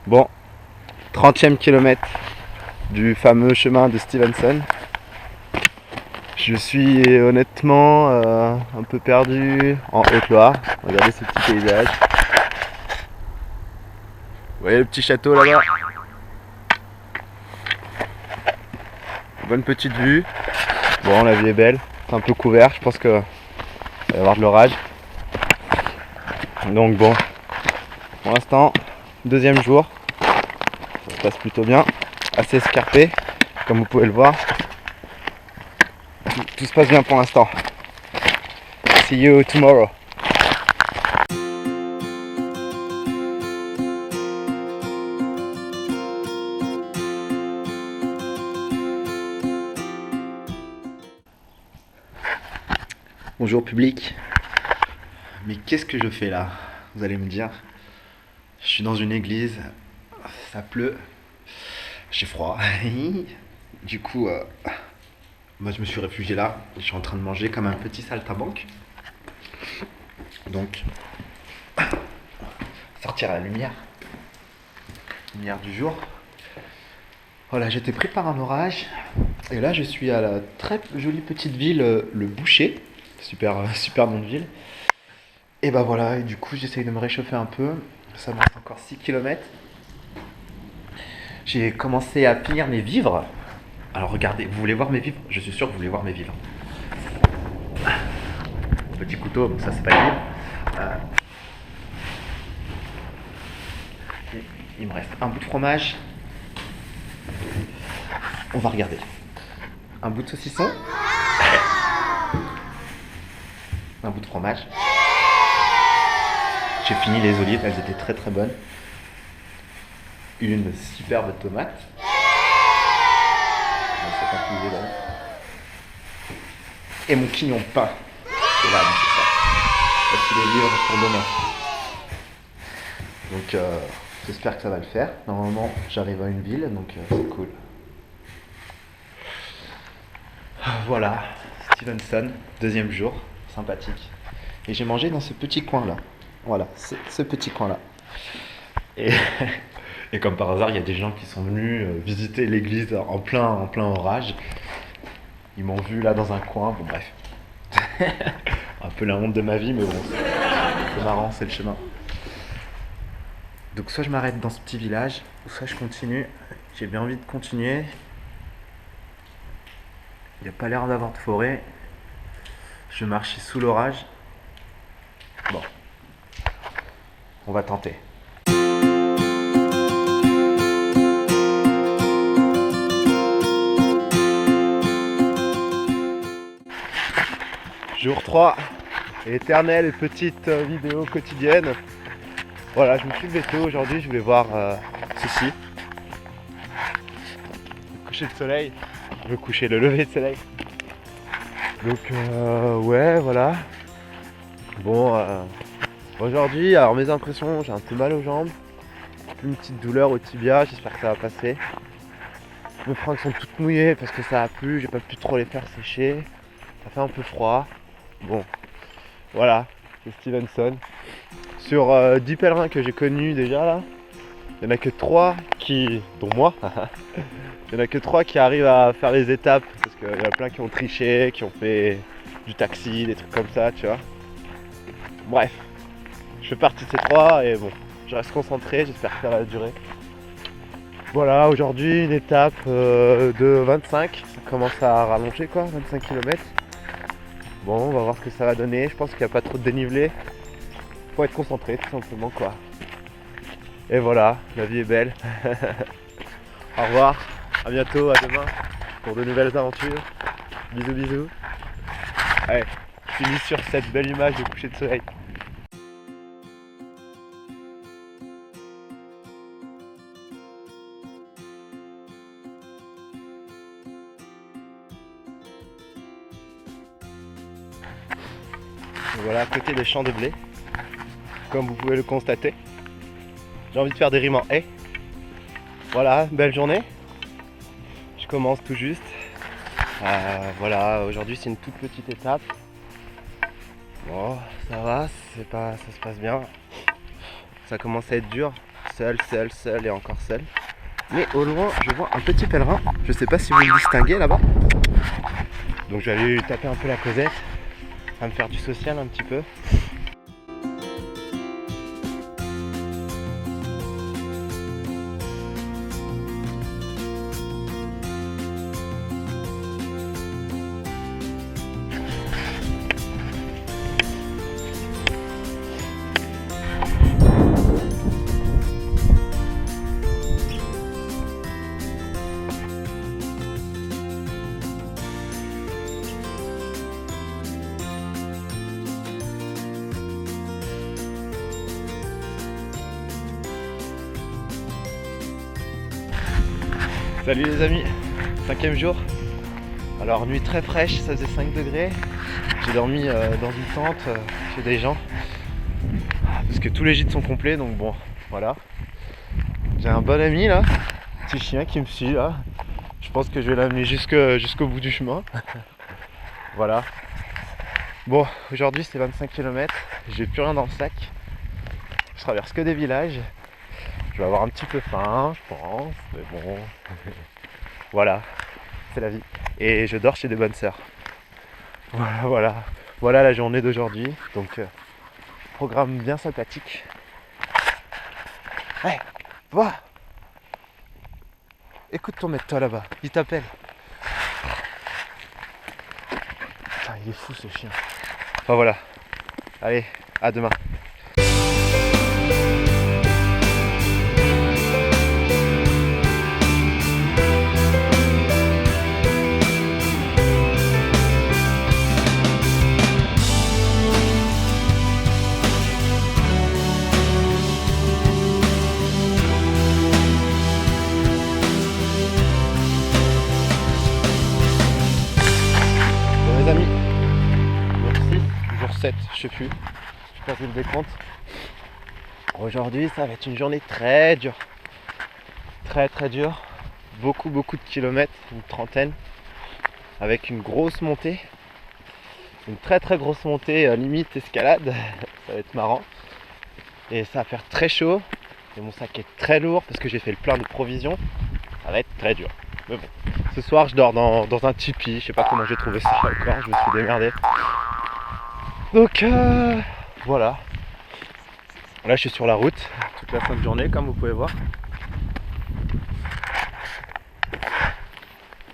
Bon, 30e kilomètre du fameux chemin de Stevenson. Je suis honnêtement un peu perdu en Haute-Loire. Regardez ce petit paysage. Vous voyez le petit château là-bas? Bonne petite vue. Bon, la vie est belle. C'est un peu couvert, je pense qu'il va y avoir de l'orage. Donc bon, pour l'instant, deuxième jour. Ça se passe plutôt bien. Assez escarpé, comme vous pouvez le voir. Tout se passe bien pour l'instant. See you tomorrow. Bonjour public. Mais qu'est-ce que je fais là? Vous allez me dire. Je suis dans une église, ça pleut, j'ai froid. Du coup, moi je me suis réfugié là. Je suis en train de manger comme un petit saltimbanque. Donc, sortir à la lumière du jour. Voilà, j'étais pris par un orage. Et là, je suis à la très jolie petite ville, Le Boucher. Super nom de ville. Et bah voilà, et du coup, j'essaye de me réchauffer un peu. Ça me reste encore 6 km. J'ai commencé à finir mes vivres. Alors regardez, vous voulez voir mes vivres? Je suis sûr que vous voulez voir mes vivres. Petit couteau, donc ça c'est pas le vivre. Il me reste un bout de fromage. On va regarder. Un bout de saucisson. Un bout de fromage. J'ai fini les olives, elles étaient très très bonnes. Une superbe tomate. Et mon quignon de pain. C'est là, c'est ça. Voici les livres pour demain. Donc j'espère que ça va le faire. Normalement j'arrive à une ville, donc c'est cool. Voilà, Stevenson, deuxième jour, sympathique. Et j'ai mangé dans ce petit coin là. Voilà, ce petit coin là. Et comme par hasard, il y a des gens qui sont venus visiter l'église en plein orage. Ils m'ont vu là dans un coin, bon bref. Un peu la honte de ma vie, mais bon, c'est marrant, c'est le chemin. Donc soit je m'arrête dans ce petit village, ou soit je continue. J'ai bien envie de continuer. Il n'y a pas l'air d'avoir de forêt. Je marche sous l'orage. Bon, on va tenter. Jour 3, éternelle petite vidéo quotidienne. Voilà, je me suis levé tôt aujourd'hui, je voulais voir ceci. Le coucher de soleil, le lever de soleil. Donc ouais, voilà. Bon, aujourd'hui, alors mes impressions, j'ai un peu mal aux jambes. Une petite douleur au tibia, j'espère que ça va passer. Mes fringues sont toutes mouillées parce que ça a plu, j'ai pas pu trop les faire sécher. Ça fait un peu froid. Bon, voilà, c'est Stevenson. Sur 10 pèlerins que j'ai connus déjà là, il n'y en a que 3 qui, dont moi, il n'y en a que 3 qui arrivent à faire les étapes. Parce qu'il y en a plein qui ont triché, qui ont fait du taxi, des trucs comme ça, tu vois. Bref, je fais partie de ces 3 et bon, je reste concentré, j'espère que ça va durer. Voilà, aujourd'hui une étape de 25, ça commence à rallonger quoi, 25 km. Bon, on va voir ce que ça va donner, je pense qu'il n'y a pas trop de dénivelé. Faut être concentré tout simplement quoi. Et voilà, la vie est belle. Au revoir, à bientôt, à demain pour de nouvelles aventures. Bisous bisous. Allez, je finis sur cette belle image de coucher de soleil. Et voilà, à côté des champs de blé, comme vous pouvez le constater. J'ai envie de faire des rimes en haie. Voilà, belle journée. Je commence tout juste. Voilà, aujourd'hui c'est une toute petite étape. Bon, ça va, ça se passe bien. Ça commence à être dur, seul et encore seul. Mais au loin, je vois un petit pèlerin. Je sais pas si vous le distinguez là-bas. Donc je vais aller lui taper un peu la causette, à me faire du social un petit peu. Salut les amis, 5e jour. Alors nuit très fraîche, ça faisait 5 degrés. J'ai dormi dans une tente chez des gens. Parce que tous les gîtes sont complets, donc bon, voilà. J'ai un bon ami là, petit chien qui me suit là. Je pense que je vais l'amener jusqu'au bout du chemin. Voilà. Bon, aujourd'hui c'est 25 km, j'ai plus rien dans le sac. Je traverse que des villages. Je vais avoir un petit peu faim, je pense, mais bon. Voilà, c'est la vie. Et je dors chez des bonnes sœurs. Voilà la journée d'aujourd'hui. Donc, programme bien sympathique. Ouais, va. Écoute ton maître, toi là-bas, il t'appelle. Putain, il est fou ce chien. Enfin voilà. Allez, à demain. Amis, jour 6, jour 7, je sais plus, j'ai pas vu le décompte. Aujourd'hui ça va être une journée très dure, très dure, beaucoup de kilomètres, une trentaine, avec une grosse montée, une très grosse montée, limite escalade, ça va être marrant. Et ça va faire très chaud, et mon sac est très lourd parce que j'ai fait le plein de provisions, ça va être très dur. Mais bon, ce soir je dors dans un tipi, je sais pas comment j'ai trouvé ça encore, je me suis démerdé. Donc voilà. Là je suis sur la route toute la fin de journée comme vous pouvez voir.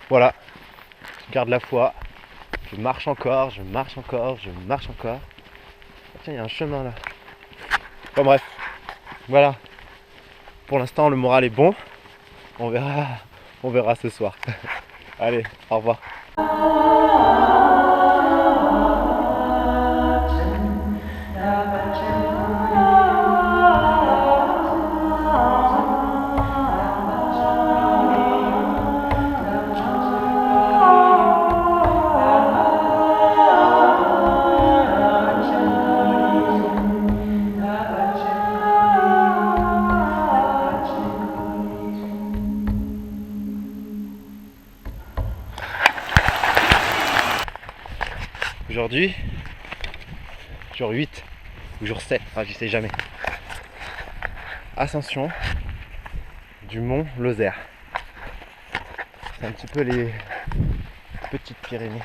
Voilà, je garde la foi, je marche encore. Ah, tiens, il y a un chemin là. Enfin bref, voilà. Pour l'instant le moral est bon, on verra ce soir. Allez, au revoir. Aujourd'hui, jour 8 ou jour 7, enfin j'y sais jamais. Ascension du mont Lozère. C'est un petit peu les petites Pyrénées.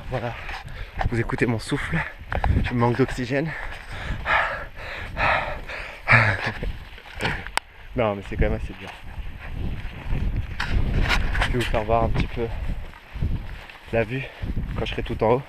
Voilà, vous écoutez mon souffle, je manque d'oxygène. Non mais c'est quand même assez dur. Je vais vous faire voir un petit peu la vue quand je serai tout en haut.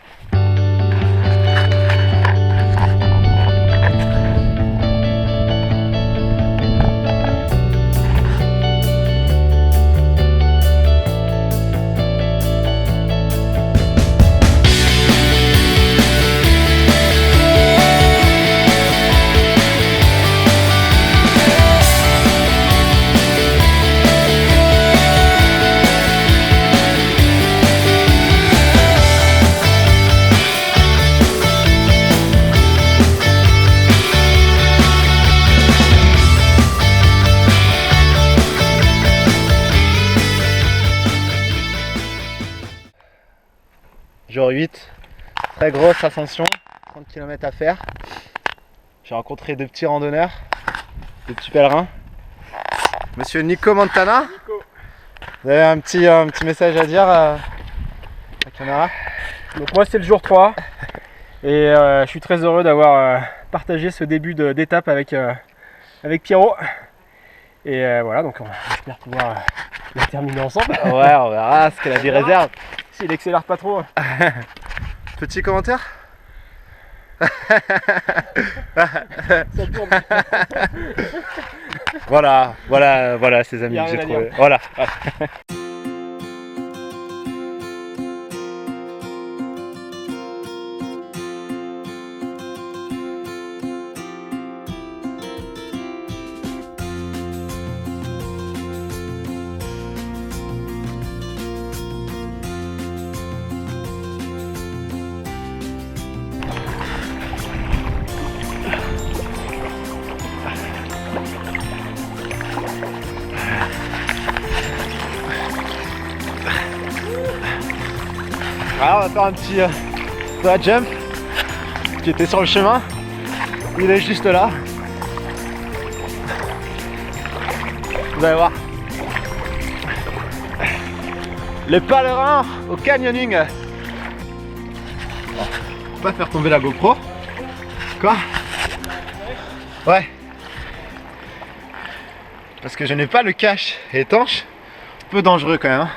Jour 8, très grosse ascension, 30 km à faire. J'ai rencontré deux petits randonneurs le petit pèlerin. Monsieur Nico Montana. Nico. Vous avez un petit message à dire à la caméra? Donc moi c'est le jour 3 et je suis très heureux d'avoir partagé ce début d'étape avec Pierrot. Et voilà, donc on espère pouvoir la terminer ensemble. Ouais, on verra ce qu'elle a des réserves. S'il accélère pas trop. Petit commentaire? Ça tourne. Voilà ses amis, Y a j'ai rien à trouvé. dire. Voilà. Alors, on va faire un petit la jump qui était sur le chemin. Il est juste là. Vous allez voir. Les pèlerins au canyoning. Faut pas faire tomber la GoPro. Quoi? Ouais. Parce que je n'ai pas le cache étanche. Un peu dangereux quand même. Hein.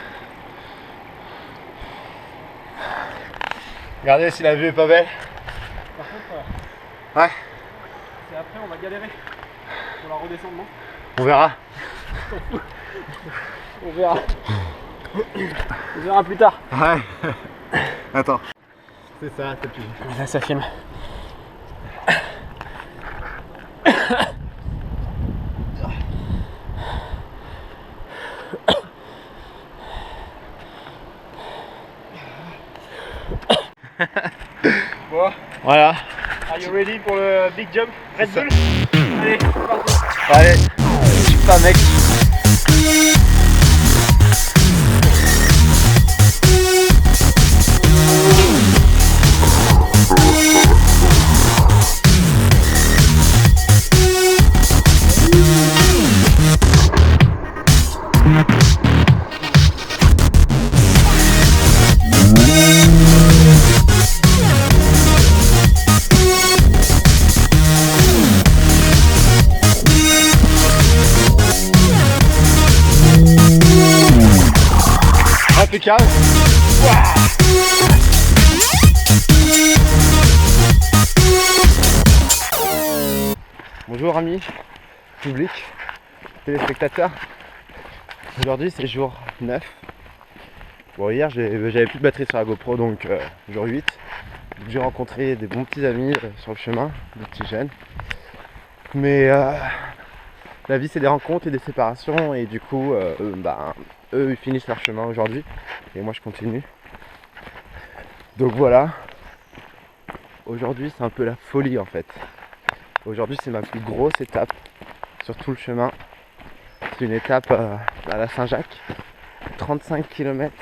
Regardez si la vue est pas belle. Par contre, Ouais, c'est après on va galérer pour la redescendre, non? on verra. On verra. On verra plus tard. Ouais. Attends. C'est ça, t'as plus. Là ça filme. Bon, Voilà. are you ready pour le big jump Red Bull? Allez, c'est parti. Allez, je suis pas mec. Impeccable. Bonjour amis, public, téléspectateurs. Aujourd'hui c'est jour 9. Bon, hier j'avais plus de batterie sur la GoPro, donc jour 8. Donc, j'ai rencontré des bons petits amis sur le chemin, des petits jeunes. Mais la vie c'est des rencontres et des séparations, et du coup eux ils finissent leur chemin aujourd'hui et moi je continue. Donc voilà, aujourd'hui c'est un peu la folie en fait. Aujourd'hui c'est ma plus grosse étape sur tout le chemin. C'est une étape à la Saint-Jacques, 35 km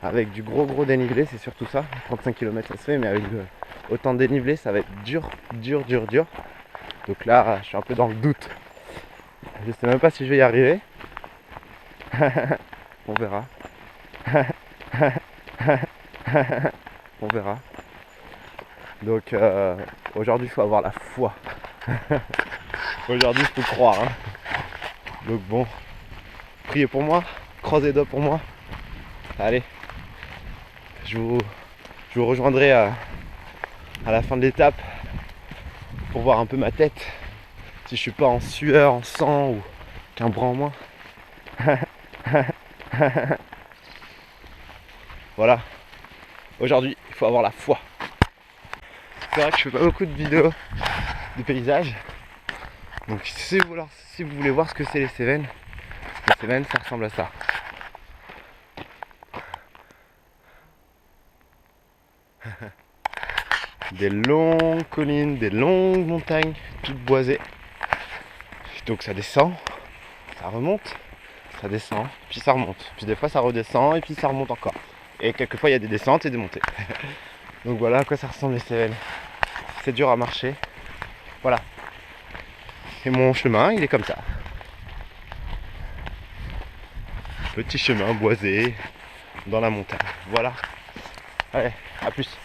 avec du gros dénivelé, c'est surtout ça. 35 km ça se fait, mais avec autant de dénivelé ça va être dur. Donc là je suis un peu dans le doute. Je sais même pas si je vais y arriver. On verra. On verra. Donc aujourd'hui il faut avoir la foi. Aujourd'hui il faut croire. Hein. Donc bon, priez pour moi, croisez les doigts pour moi. Allez, je vous rejoindrai à la fin de l'étape pour voir un peu ma tête. Si je suis pas en sueur, en sang ou qu'un bras en moins. Voilà. Aujourd'hui, il faut avoir la foi. C'est vrai que je fais pas beaucoup de vidéos de paysages. Donc si vous voulez voir ce que c'est les Cévennes ça ressemble à ça. Des longues collines, des longues montagnes, toutes boisées. Donc ça descend, ça remonte, ça descend, puis ça remonte. Puis des fois ça redescend et puis ça remonte encore. Et quelquefois il y a des descentes et des montées. Donc voilà à quoi ça ressemble les Cévennes. C'est dur à marcher. Voilà. Et mon chemin, il est comme ça. Petit chemin boisé dans la montagne. Voilà. Allez, à plus.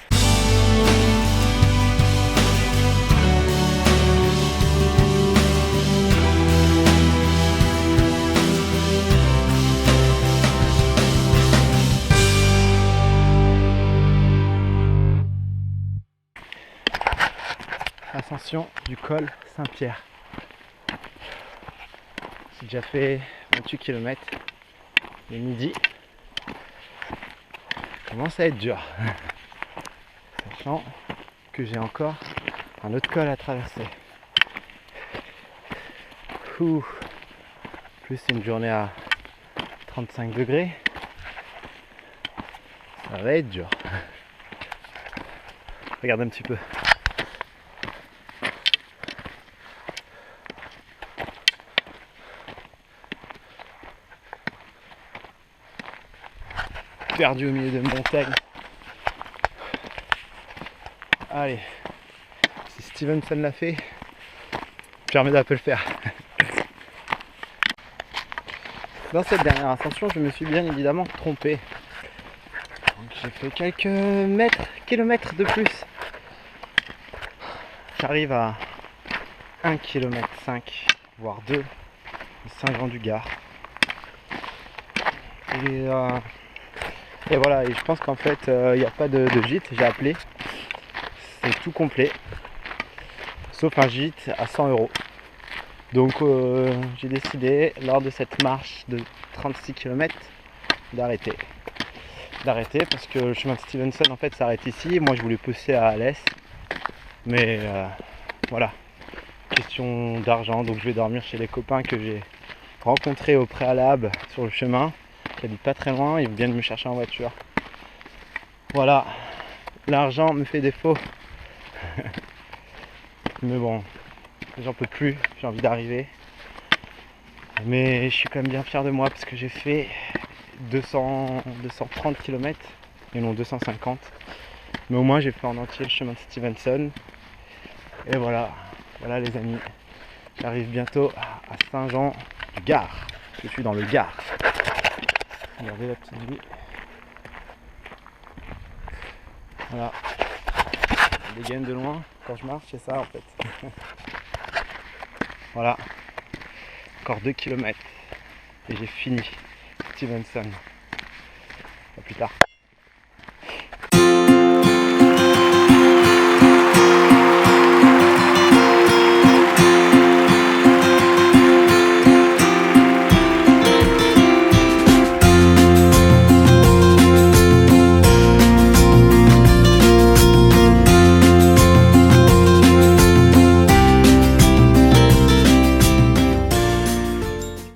Ascension du col Saint-Pierre. J'ai déjà fait 28 km. Il est midi. Commence à être dur. Sachant que j'ai encore un autre col à traverser. Ouh. Plus c'est une journée à 35 degrés. Ça va être dur. Regarde un petit peu. Perdu au milieu de montagne. Allez, si Stevenson l'a fait, Pierre-Méda peut le faire. Dans cette dernière ascension, je me suis bien évidemment trompé. J'ai fait quelques kilomètres de plus. J'arrive à 1,5 km, voire 2, de Saint-Jean-du-Gard. Et voilà, et je pense qu'en fait, il n'y a pas de gîte, j'ai appelé. C'est tout complet, sauf un gîte à 100 €. Donc j'ai décidé, lors de cette marche de 36 km, d'arrêter parce que le chemin de Stevenson en fait s'arrête ici. Moi je voulais pousser à Alès, mais voilà, question d'argent, donc je vais dormir chez les copains que j'ai rencontrés au préalable sur le chemin, qui habitent pas très loin. Ils viennent me chercher en voiture. Voilà, l'argent me fait défaut. Mais bon, j'en peux plus, j'ai envie d'arriver. Mais je suis quand même bien fier de moi parce que j'ai fait 230 km et non 250. Mais au moins j'ai fait en entier le chemin de Stevenson. Et voilà, voilà les amis. J'arrive bientôt à Saint-Jean-du-Gard. Je suis dans le Gard. Regardez la petite vue. Voilà. Je dégaine de loin quand je marche, c'est ça en fait. Voilà. Encore 2 km. Et j'ai fini Stevenson. À plus tard.